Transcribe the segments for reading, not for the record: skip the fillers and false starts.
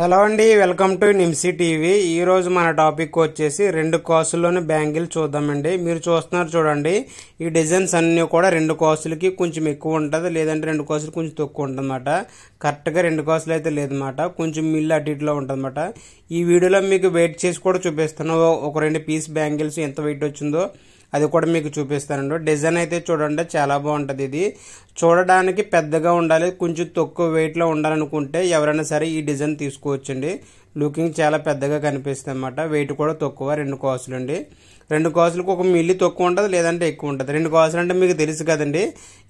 Hello అండి, welcome to నిమ్సీ TV. ఈ రోజు మన టాపిక్ వచ్చేసి రెండు కాసుల్లోని బ్యాంగిల్ చూద్దామండి. మీరు చూస్తున్నారు చూడండి, ఈ డిజైన్స్ అన్ని కూడా రెండు కాసులకి కొంచెం ఎక్కువ ఉంటుంది, లేదంటే రెండు కాసులు కొంచెం తక్కువ ఉంటుంది అన్నమాట. కరెక్ట్గా రెండు కాసులు అయితే లేదన్నమాట, కొంచెం మిల్లు అటు ఇటులో ఉంటుంది అన్నమాట. ఈ వీడియోలో మీకు వెయిట్ చేసి కూడా చూపిస్తాను. ఒక రెండు పీస్ బ్యాంగిల్స్ ఎంత వెయిట్ వచ్చిందో అది కూడా మీకు చూపిస్తానండి. డిజైన్ అయితే చూడండి చాలా బాగుంటుంది. ఇది చూడడానికి పెద్దగా ఉండాలి, కొంచెం తక్కువ వెయిట్లో ఉండాలనుకుంటే ఎవరైనా సరే ఈ డిజైన్ తీసుకోవచ్చండి. లుకింగ్ చాలా పెద్దగా కనిపిస్తుంది అన్నమాట. వెయిట్ కూడా తక్కువ, రెండు కాసులు అండి. రెండు కాసులకు ఒక మిల్లీ తక్కువ ఉంటుంది, లేదంటే ఎక్కువ ఉంటుంది. రెండు కాసులు అంటే మీకు తెలుసు కదండి,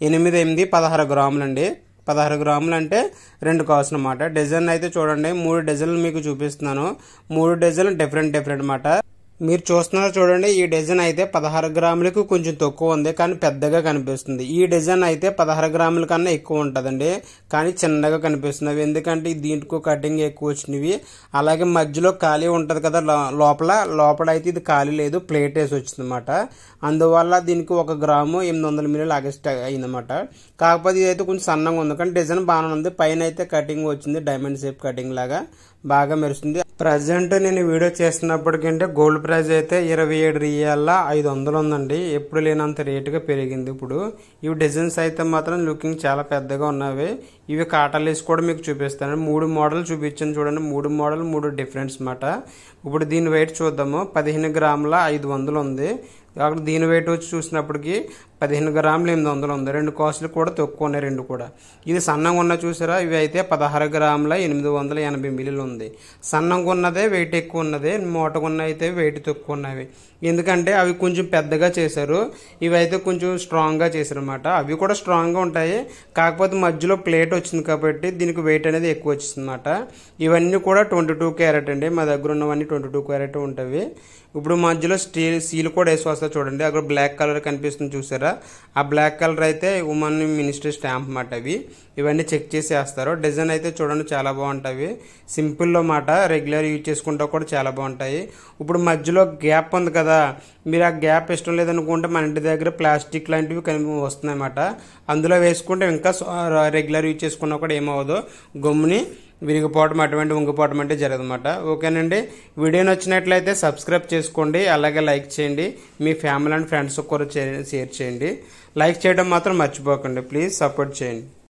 16 గ్రాములు అండి. 16 గ్రాములు అంటే రెండు కాసులు అన్నమాట. డిజైన్ అయితే చూడండి, 3 డిజైన్లు మీకు చూపిస్తున్నాను. 3 డిజైన్లు డిఫరెంట్ అన్నమాట. మీరు చూస్తున్నారు చూడండి, ఈ డిజైన్ అయితే 16 గ్రాములకు కొంచెం తక్కువ ఉంది, కానీ పెద్దగా కనిపిస్తుంది. ఈ డిజైన్ అయితే 16 గ్రాముల కన్నా ఎక్కువ ఉంటుందండి, కానీ చిన్నగా కనిపిస్తుంది. ఎందుకంటే దీంట్లో కటింగ్ ఎక్కువ వచ్చినవి. అలాగే మధ్యలో ఖాళీ ఉంటుంది కదా, లోపల అయితే ఇది ఖాళీ లేదు, ప్లేట్ వేసి వచ్చింది అనమాట. అందువల్ల దీనికి 1 గ్రాము 800 మిల్లీలు అగస్ట్ అయిందన్నమాట. కాకపోతే ఇదైతే కొంచెం సన్నంగా ఉంది, కానీ డిజైన్ బాగానే ఉంది. పైన అయితే కటింగ్ వచ్చింది, డైమండ్ షేప్ కటింగ్ లాగా బాగా మెరుస్తుంది. ప్రజెంట్ నేను వీడియో చేస్తున్నప్పటికంటే గోల్డ్ ప్రైస్ అయితే 27 రియాల 500 ఉందండి. ఎప్పుడు లేనంత రేటుగా పెరిగింది ఇప్పుడు. ఇవి డిజైన్స్ అయితే మాత్రం లుకింగ్ చాలా పెద్దగా ఉన్నవి. ఇవి కాటాలేసి కూడా మీకు చూపిస్తాను. 3 మోడల్ చూపించాను చూడండి, 3 మోడల్ 3 డిఫరెన్స్ అన్నమాట. ఇప్పుడు దీని వెయిట్ చూద్దాము. 15 గ్రాముల 500 ఉంది. అక్కడ దీని వెయిట్ వచ్చి చూసినప్పటికి 15 గ్రాములు 800 ఉంది. రెండు కాస్ట్లు కూడా తక్కువ ఉన్నాయి రెండు కూడా. ఇది సన్నంగా ఉన్న చూసారా, ఇవి అయితే 16 గ్రాముల 880 మిల్లీలు ఉంది. సన్నంగా ఉన్నదే వెయిట్ ఎక్కువ ఉన్నది, మోటగా ఉన్న అయితే వెయిట్ తక్కువ ఉన్నవి. ఎందుకంటే అవి కొంచెం పెద్దగా చేశారు, ఇవి అయితే కొంచెం స్ట్రాంగ్గా చేశారు అనమాట. అవి కూడా స్ట్రాంగ్గా ఉంటాయి, కాకపోతే మధ్యలో ప్లేట్ వచ్చింది కాబట్టి దీనికి వెయిట్ అనేది ఎక్కువ వచ్చింది అనమాట. ఇవన్నీ కూడా 22 క్యారెట్ అండి. మా దగ్గర ఉన్నవన్నీ 22 క్యారెట్ ఉంటాయి. ఇప్పుడు మధ్యలో సీల్ కూడా వేసి వస్తా చూడండి. అక్కడ బ్లాక్ కలర్ కనిపిస్తుంది చూసారా, ఆ బ్లాక్ కలర్ అయితే ఉమెన్ మినిస్ట్రీ స్టాంప్ అన్నమాట. ఇవన్నీ చెక్ చేసి వేస్తారు. డిజైన్ అయితే చూడండి చాలా బాగుంటాయి, సింపుల్లో మాట. రెగ్యులర్ యూజ్ చేసుకుంటా కూడా చాలా బాగుంటాయి. ఇప్పుడు మధ్యలో గ్యాప్ ఉంది కదా, మీరు ఆ గ్యాప్ ఇష్టం లేదనుకుంటే మన ఇంటి దగ్గర ప్లాస్టిక్ లాంటివి వస్తున్నాయి అన్నమాట. అందులో వేసుకుంటే ఇంకా రెగ్యులర్ యూజ్ చేసుకున్నా కూడా ఏమవ్వదు, గమ్ముని విరిగిపోవడం అటువంటి ఉంగిపోవడం అంటే జరగదన్నమాట. ఓకేనండి, వీడియో నచ్చినట్లయితే సబ్స్క్రైబ్ చేసుకోండి, అలాగే లైక్ చేయండి, మీ ఫ్యామిలీ అండ్ ఫ్రెండ్స్ కూడా షేర్ చేయండి. లైక్ చేయడం మాత్రం మర్చిపోకండి, ప్లీజ్ సపోర్ట్ చేయండి.